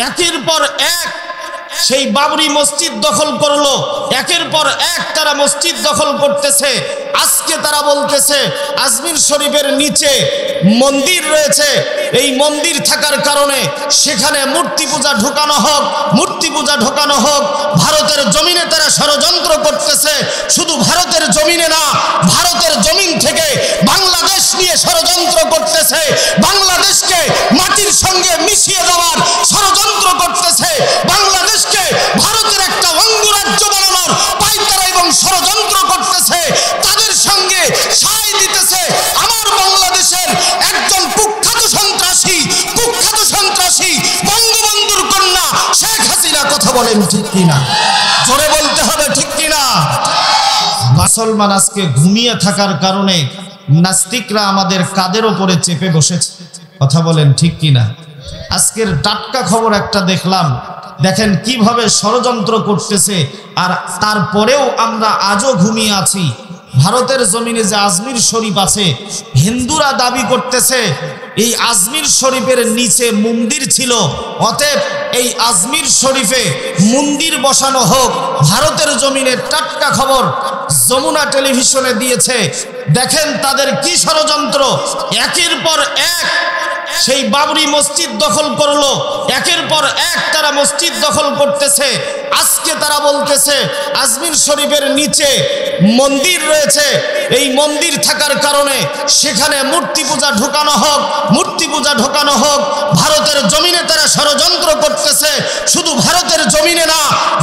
একের পর এক সেই বাবরি মসজিদ দখল করলো, একের পর এক তারা মসজিদ দখল করতেছে। আজকে তারা বলতেছে আজমির শরীফের নিচে মন্দির রয়েছে, এই মন্দির থাকার কারণে সেখানে মূর্তি পূজা ঢোকানো হোক, মূর্তি পূজা ঢোকানো হোক। ভারতের জমিনে তারা ষড়যন্ত্র করতেছে, শুধু ভারতের জমিনে না, ভারতের জমিন থেকে বাংলাদেশ নিয়ে ষড়যন্ত্র করতেছে, বাংলাদেশকে মাটির সঙ্গে মিশিয়ে দেওয়ার ষড়যন্ত্র করতেছে, বাংলাদেশকে ভারতের একটা অঙ্গরাজ্য বানানোর পাইতারা এবং ষড়যন্ত্র করতেছে। তাদের সঙ্গে সায় দিতেছে আমার বাংলাদেশের একজন কুখ্যাত সন্ত্রাসী বঙ্গবন্ধুর কন্যা শেখ হাসিনা। কথা বলেন ঠিক কিনা? জোরে বলতে হবে ঠিক কিনা? মুসলমান আজকে ঘুমিয়ে থাকার কারণে নাস্তিকরা আমাদের কাদের ওপরে চেপে বসেছে। কথা বলেন ঠিক কিনা? আজকের টাটকা খবর একটা দেখলাম, দেখেন কিভাবে ষড়যন্ত্র করতেছে, আর তারপরেও আমরা আজও ঘুমিয়ে আছি। ভারতের জমিনে যে আজমির শরীফ আছে, হিন্দুরা দাবি করতেছে এই আজমির শরীফের নিচে মন্দির ছিল, অতএব এই আজমির শরীফে মন্দির বসানো হোক। ভারতের জমিনে টাটকা খবর যমুনা টেলিভিশনে দিয়েছে, দেখেন তাদের কি ষড়যন্ত্র। একের পর এক সেই বাবরি মসজিদ দখল করলো, একের পর এক তারা মসজিদ দখল করতেছে। আজকে তারা বলতেছে আজমির শরীফের নিচে মন্দির রয়েছে, এই মন্দির থাকার কারণে সেখানে মূর্তি পূজা ঢোকানো হোক, মূর্তি পূজা ঢোকানো হোক। ভারতের জমিনে তারা ষড়যন্ত্র করতেছে, শুধু ভারতের জমিনে না,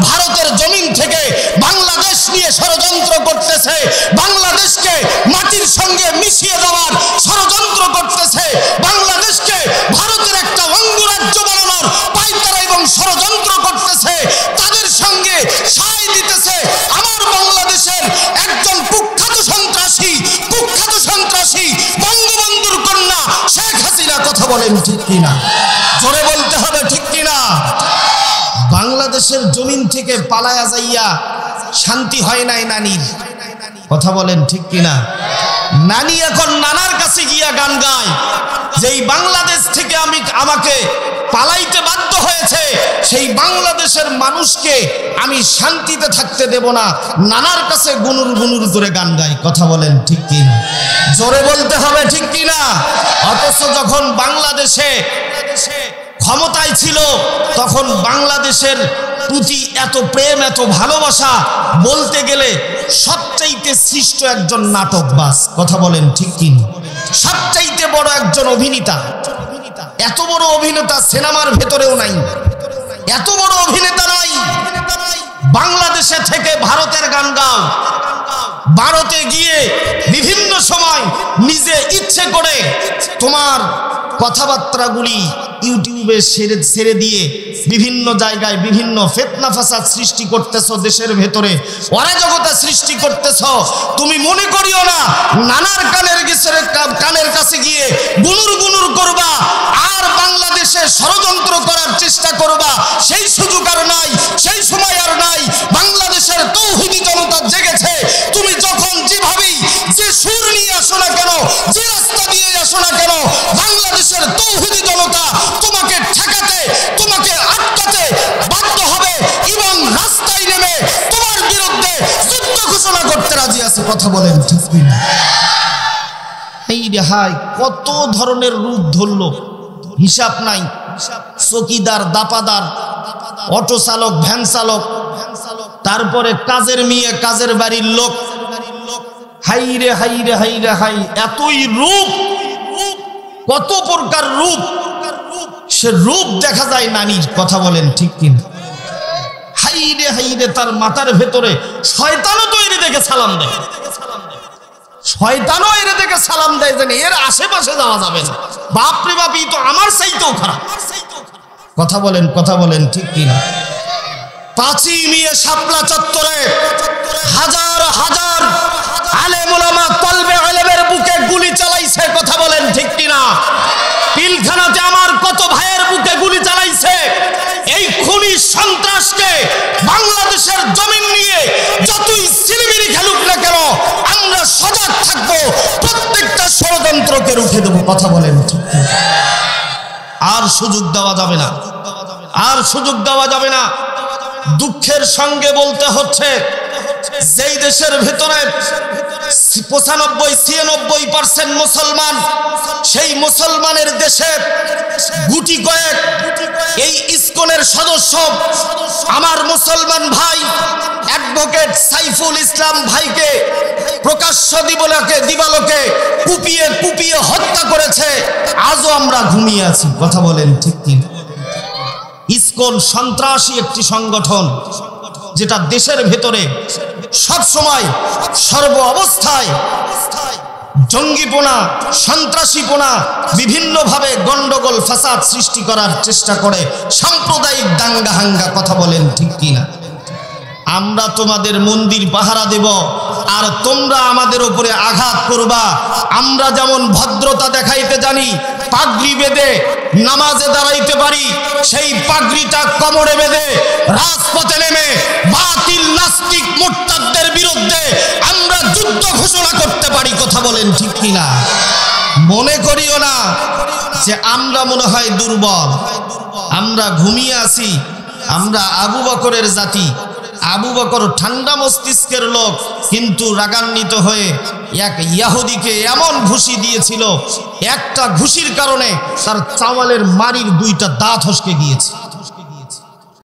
ভারতের জমিন থেকে বাংলাদেশ নিয়ে ষড়যন্ত্র করতেছে, বাংলাদেশকে মাটির সঙ্গে মিশিয়ে দেওয়ার ষড়যন্ত্র করতেছে, বাংলাদেশকে ভারতের একটা অঙ্গরাজ্য বানানোর পাইতারা এবং ষড়যন্ত্র করতেছে। তাদের সঙ্গে সায় দিতেছে আমার বাংলাদেশের একজন কুখ্যাত সন্ত্রাসী বঙ্গবন্ধুর কন্যা শেখ হাসিনা। কথা বলেন ঠিক কিনা? জোরে বলতে হবে ঠিক কিনা? বাংলাদেশের জমিন থেকে পালায়া যাইয়া শান্তি হয় নাই নানির। কথা বলেন ঠিক কিনা? নানি এখন নানার কাছে গিয়া গান গায়, যেই বাংলাদেশ থেকে আমাকে পালাইতে বাধ্য হয়েছে, সেই বাংলাদেশের মানুষকে আমি শান্তিতে থাকতে দেব না, নানার কাছে গুনুর গুনুর করে গান গায়। কথা বলেন ঠিক কিনা? জোরে বলতে হবে ঠিক কিনা? অথচ যখন বাংলাদেশে ক্ষমতায় ছিল তখন বাংলাদেশের প্রতি এত প্রেম, এত ভালোবাসা, বলতে গেলে সবচাইতে সৃষ্ট একজন নাটকবাজ। কথা বলেন ঠিক কিনা? সবচাইতে বড় একজন অভিনেতা। এত বড় অভিনেতা সিনেমার ভেতরেও নাই, এত বড় অভিনেতা নাই। বাংলাদেশে থেকে ভারতের গান গাও, ভারতে গিয়ে বিভিন্ন সময় নিজে ইচ্ছে করে তোমার কথাবার্তাগুলি ইউটিউবে ছেড়ে দিয়ে বিভিন্ন জায়গায় বিভিন্ন ফিতনা ফাসাদ সৃষ্টি করতেছো, দেশের ভেতরে অরাজকতা সৃষ্টি করতেছো। তুমি মনে করিও না নানার কানের কাছে গিয়ে গুনুর গুনুর করবা আর বাংলাদেশে ষড়যন্ত্র করার চেষ্টা করবা, সেই সুযোগ আর নাই, সেই সময় আর নাই। বাংলাদেশের তৌহিদি জনতা জেগেছে। তুমি যখন যেভাবেই যে সুর নিয়ে আসো না কেন, যে রাস্তা দিয়ে আসো না কেন, বাংলাদেশের তৌহিদি জনতা তোমাকে ঠেকাতে, তোমাকে আটকাতে বাধ্য হবে এবং রাস্তায় নেমে তোমার বিরুদ্ধে যুদ্ধ ঘোষণা করতে রাজি আছে। কথা বলেন ঠিক কিনা? এই রেহাই কত ধরনের রূপ ধরলো, হিসাব নাই। চকিদার, দাপাদার, অটো চালক, ভ্যান চালক, তারপরে কাজের মেয়ে, কাজের বাড়ির লোক, হাইরে হাইরে হাইরে হাই, এতই রূপ, কত প্রকার রূপ। সে রূপ দেখা যায় নানির। কথা বলেন ঠিক কিনা? হাইরে হাইরে, তার মাথার ভেতরে শয়তানও তো এর দেখে সালাম দেয়, শয়তানও এর দেখে সালাম দেয়, যেন এর আশেপাশে যাওয়া যাবে না। বাপরে বাপ, এই তো আমার চাইতেও খারাপ। কথা বলেন ঠিক কিনা? পাঁচই মিয়ে শাপলা চত্বরে হাজার হাজার আলেম ওলামা তলবে আলেমের বুকে গুলি চালাইছে। কথা বলেন ঠিক কিনা? পিলখানাতে আমার কত ভাইয়ের বুকে গুলি চালাইছে। এই খুনি সন্ত্রাসকে বাংলাদেশের জমিন নিয়ে যতই সিলিমিলি খেলুক না কেন, আমরা সজাগ থাকবো, প্রত্যেকটা ষড়যন্ত্রকে রুখে দেবো। কথা বলেন ঠিক কিনা? আর সুযোগ দেওয়া যাবে না, সুযোগ দেওয়া যাবে না। দুঃখের সঙ্গে বলতে হচ্ছে, যেই দেশের ভেতরে 95-96% মুসলমান, সেই মুসলমানের দেশে গুটি কয়েক এই ইসকনের সদস্য আমার মুসলমান ভাই অ্যাডভোকেট সাইফুল ইসলাম ভাইকে প্রকাশ্য দিবালোকে কুপিয়ে কুপিয়ে হত্যা করেছে। আজও আমরা ঘুমিয়ে আছি। কথা বলেন ঠিক কি? ইসকন সন্ত্রাসী একটি সংগঠন, যেটা দেশের ভেতরে সব সময় সর্ব অবস্থায় জঙ্গিপনা, সন্ত্রাসীপনা, বিভিন্নভাবে গন্ডগোল ফাসাদ সৃষ্টি করার চেষ্টা করে, সাম্প্রদায়িক দাঙ্গা হাঙ্গা। কথা বলেন ঠিক কিনা? আমরা তোমাদের মন্দির পাহারা দেব আর তোমরা আমাদের উপরে আঘাত করবা। আমরা যেমন ভদ্রতা দেখাইতে জানি, পাগড়ি বেঁধে নামাজে দাঁড়াইতে পারি, সেই পাগড়িটা কোমরে বেঁধে রাজপথে নেমে বাতিল নাস্তিক মুরতাদদের বিরুদ্ধে আমরা যুদ্ধ ঘোষণা করতে পারি। কথা বলেন ঠিক কিনা? মনে করিও না যে আমরা মনে হয় দুর্বল, আমরা ঘুমিয়ে আছি। আমরা আবু বকরের জাতি। আবু বকর ঠান্ডা মস্তিষ্কের লোক, কিন্তু রাগান্বিত হয়ে এক ইহুদিকে এমন ঘুষি দিয়েছিল, একটা ঘুষির কারণে তার চাওয়ালের মাড়ির 2টা দাঁত হসকে গিয়েছে।